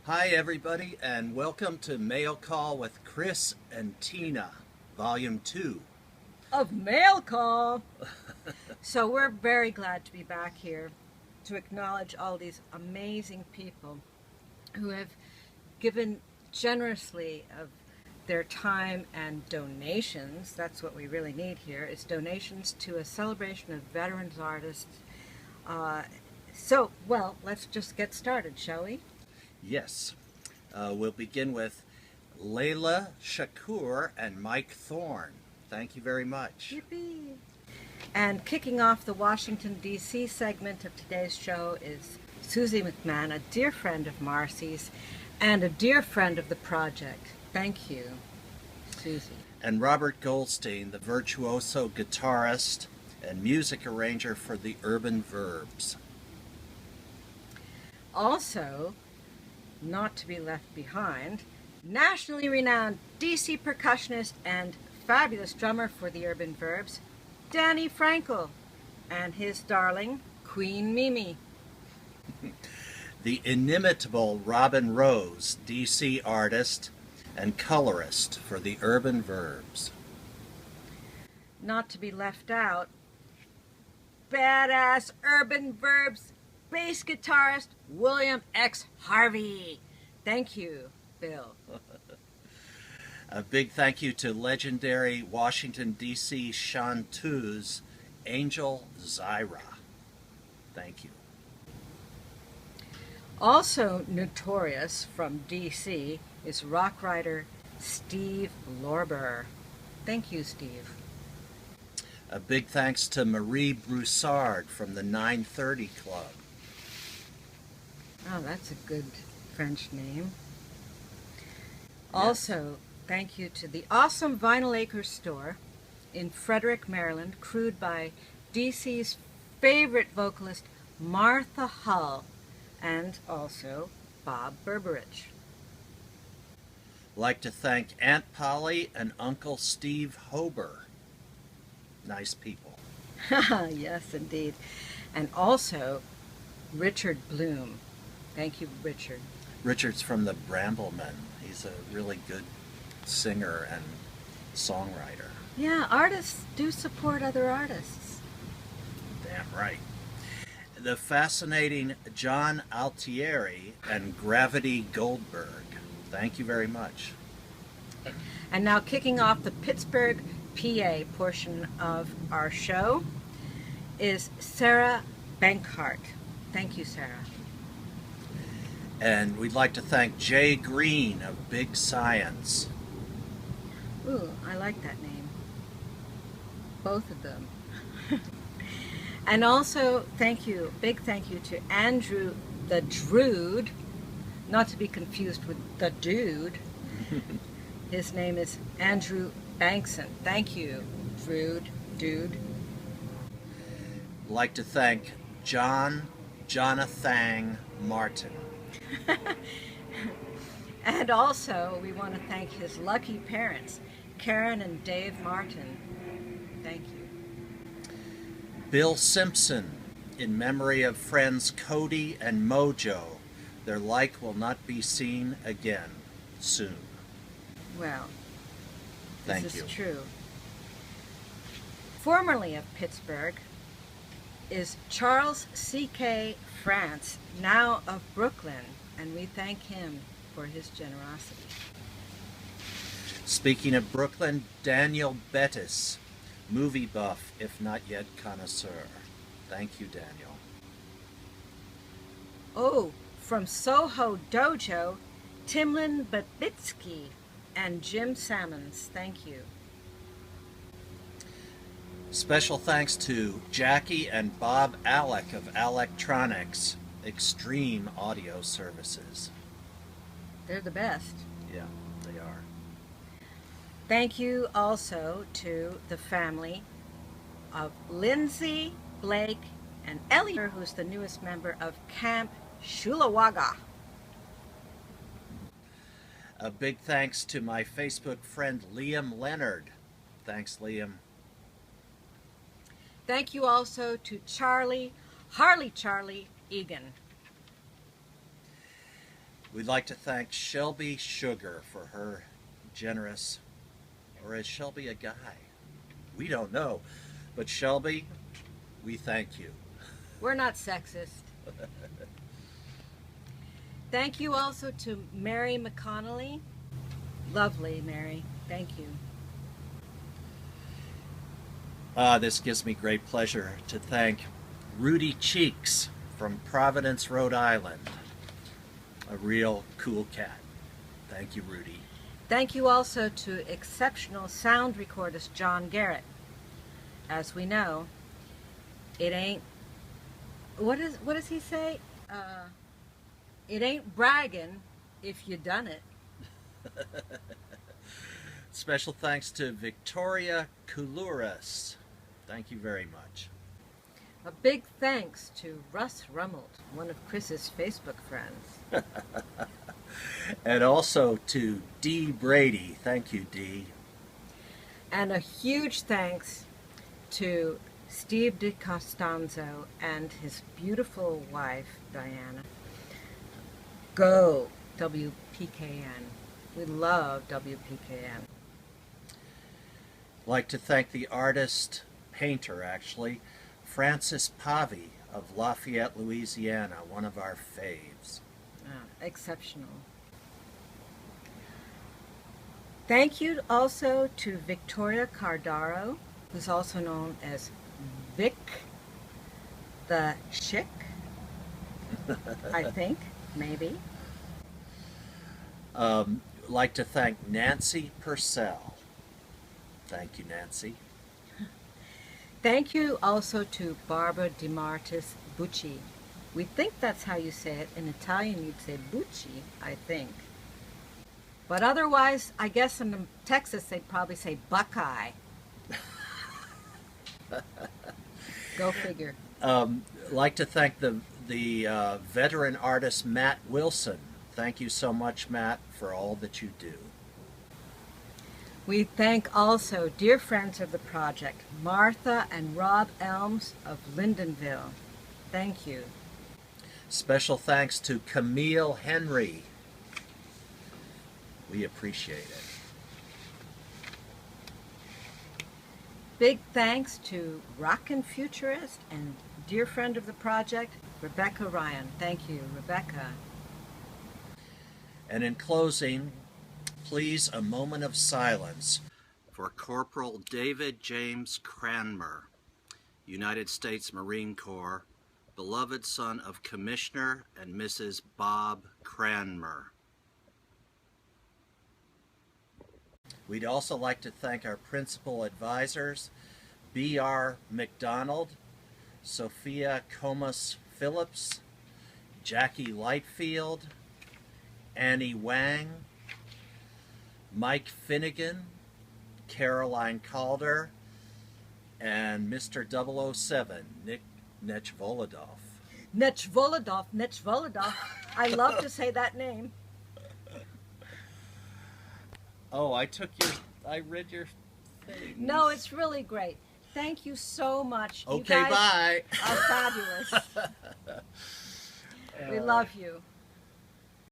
Hi, everybody, and welcome to Mail Call with Chris and Tina, Volume 2. Of Mail Call. So we're very glad to be back here to acknowledge all these amazing people who have given generously of their time and donations. That's what we really need here, is donations to a celebration of veterans artists. Let's just get started, shall we? Yes, we'll begin with Layla Shakur and Mike Thorne. Thank you very much. Yippee! And kicking off the Washington, D.C. segment of today's show is Susie McMahon, a dear friend of Marcy's and a dear friend of the project. Thank you, Susie. And Robert Goldstein, the virtuoso guitarist and music arranger for the Urban Verbs. Also, not to be left behind, nationally renowned D.C. percussionist and fabulous drummer for the Urban Verbs, Danny Frankel, and his darling, Queen Mimi. The inimitable Robin Rose, D.C. artist and colorist for the Urban Verbs. Not to be left out, badass Urban Verbs bass guitarist William X. Harvey. Thank you, Bill. A big thank you to legendary Washington, D.C. chanteuse Angel Zyra. Thank you. Also notorious from D.C. is rock writer Steve Lorber. Thank you, Steve. A big thanks to Marie Broussard from the 930 Club. Oh, that's a good French name. Yes. Also, thank you to the awesome Vinyl Acres store in Frederick, Maryland, crewed by DC's favorite vocalist Martha Hull and also Bob Berberich. Like to thank Aunt Polly and Uncle Steve Hober. Nice people. Yes, indeed. And also Richard Bloom. Thank you, Richard. Richard's from the Bramblemen. He's a really good singer and songwriter. Yeah, artists do support other artists. Damn right. The fascinating John Altieri and Gravity Goldberg. Thank you very much. And now kicking off the Pittsburgh, PA portion of our show is Sarah Bankhart. Thank you, Sarah. And we'd like to thank Jay Green of Big Science. Ooh, I like that name. Both of them. And also, big thank you to Andrew the Drood, not to be confused with the Dude. His name is Andrew Bankson. Thank you, Drood, Dude. Like to thank Jonathan Martin. And also, we want to thank his lucky parents, Karen and Dave Martin. Thank you. Bill Simpson, in memory of friends Cody and Mojo. Their like will not be seen again soon. Well, Thank this you. is true. Formerly of Pittsburgh is Charles C.K. France, now of Brooklyn, and we thank him for his generosity. Speaking of Brooklyn, Daniel Bettis, movie buff, if not yet connoisseur. Thank you, Daniel. Oh, from Soho Dojo, Timlin Babitsky and Jim Sammons. Thank you. Special thanks to Jackie and Bob Alec of Alectronics, Extreme Audio Services. They're the best. Yeah, they are. Thank you also to the family of Lindsay, Blake, and Ellie, who's the newest member of Camp Shulawaga. A big thanks to my Facebook friend Liam Leonard. Thanks, Liam. Thank you also to Harley Charlie Egan. We'd like to thank Shelby Sugar for her generous, or is Shelby a guy? We don't know. But Shelby, we thank you. We're not sexist. Thank you also to Mary McConnelly. Lovely, Mary. Thank you. This gives me great pleasure to thank Rudy Cheeks from Providence, Rhode Island. A real cool cat. Thank you, Rudy. Thank you also to exceptional sound recordist John Garrett. As we know, it ain't, what does he say? It ain't bragging if you done it. Special thanks to Victoria Koulouris. Thank you very much. A big thanks to Russ Rummelt, one of Chris's Facebook friends. And also to Dee Brady. Thank you, Dee. And a huge thanks to Steve DiCostanzo and his beautiful wife, Diana. Go, WPKN. We love WPKN. I'd like to thank the artist, painter actually, Francis Pavi of Lafayette, Louisiana, one of our faves. Exceptional. Thank you also to Victoria Cardaro, who's also known as Vic the Chick, I think, maybe. I'd like to thank Nancy Purcell. Thank you, Nancy. Thank you also to Barbara DeMartis Bucci. We think that's how you say it. In Italian, you'd say Bucci, I think. But otherwise, I guess in Texas, they'd probably say Buckeye. Go figure. I'd like to thank the veteran artist Matt Wilson. Thank you so much, Matt, for all that you do. We thank also dear friends of the project, Martha and Rob Elms of Lindenville. Thank you. Special thanks to Camille Henry. We appreciate it. Big thanks to Rockin' Futurist and dear friend of the project, Rebecca Ryan. Thank you, Rebecca. And in closing, please a moment of silence for Corporal David James Cranmer, United States Marine Corps, beloved son of Commissioner and Mrs. Bob Cranmer. We'd also like to thank our principal advisors, B.R. McDonald, Sophia Comas Phillips, Jackie Lightfield, Annie Wang, Mike Finnegan, Caroline Calder, and Mr. 007, Nick Nechvolodov. Nechvolodov. I love to say that name. Oh, I read your thing. No, it's really great. Thank you so much. Okay, you guys bye. are fabulous. We love you.